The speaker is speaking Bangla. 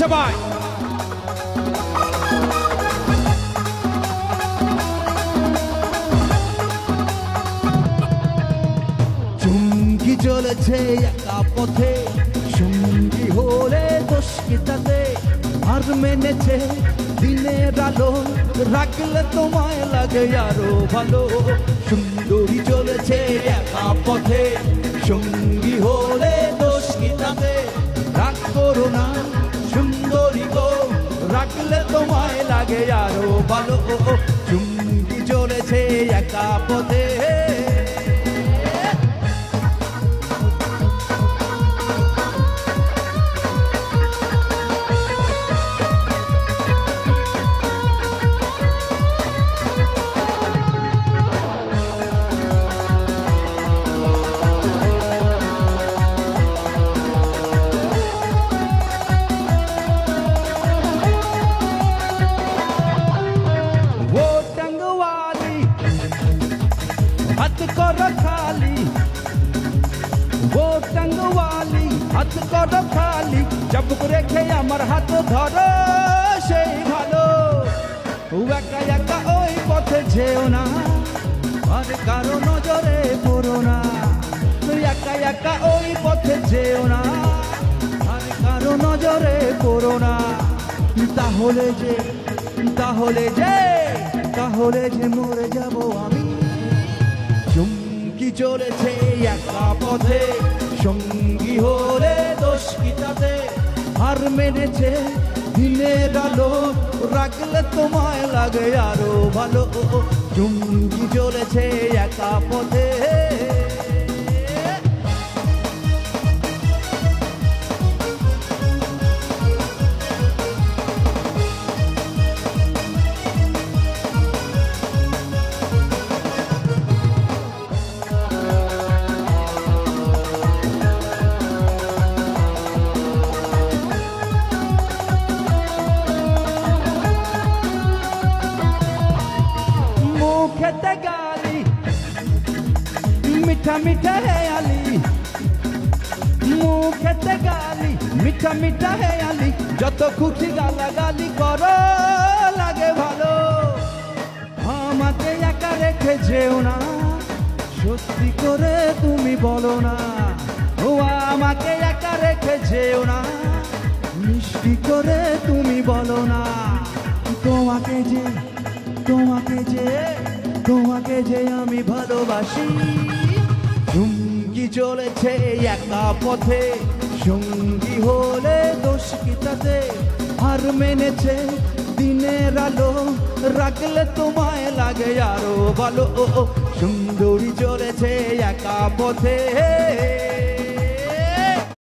সবাই। চুমকি চলেছে একা পথে, সঙ্গী হলে দোষ কি তাতে? আর মেনেছে দিনের আলো, রাখলে তোমায় লাগে আরো ভালো। সুন্দরী চলেছে একা পথে, সঙ্গী হলে দোষ কি তাতে? রাগ করো না সুন্দরী গো, রাখলে তোমায় লাগে আরো ভালো। চুমকি চলেছে একা পথে। हाथ करो खाली वो टंगवाली, हाथ करो खाली, जब रेखे আমার হাত ধরো সেই ভালো। একা একা ওই পথে যেও না, আর কারো নজরে পড়ো না। একা একা ওই পথে যেও না, আর কারো নজরে পড়ো না। তাহলে যে তাহলে যে তাহলে যে মরে যাব আমি। চুমকি চলেছে একা পথে, সঙ্গী হলে দোষ কি তাতে? হার মেনেছে দিনের আলো, রাখলে তোমায় লাগে আরো ভালো। চুমকি চলেছে একা পথে। খেতে গালি মিঠা মিঠা হে আলি, মুখেতে গালি মিঠা মিঠা হে আলি, যত খুশি গালাগালি করো লাগে ভালো। আমাকে একা রেখে যেও না, সত্যি করে তুমি বলো না। ও আমাকে একা রেখে যেও না, মিষ্টি করে তুমি বলো না। তোমাকে যে তোমাকে যে তোমাকে যে আমি ভালোবাসি। চুমকি চলেছে একা পথে, সঙ্গী হলে দোষ কি তাতে? হার মেনেছে দিনের আলো, রাখলে তোমায় লাগে আরো ভালো। সুন্দরী চলেছে একা পথে।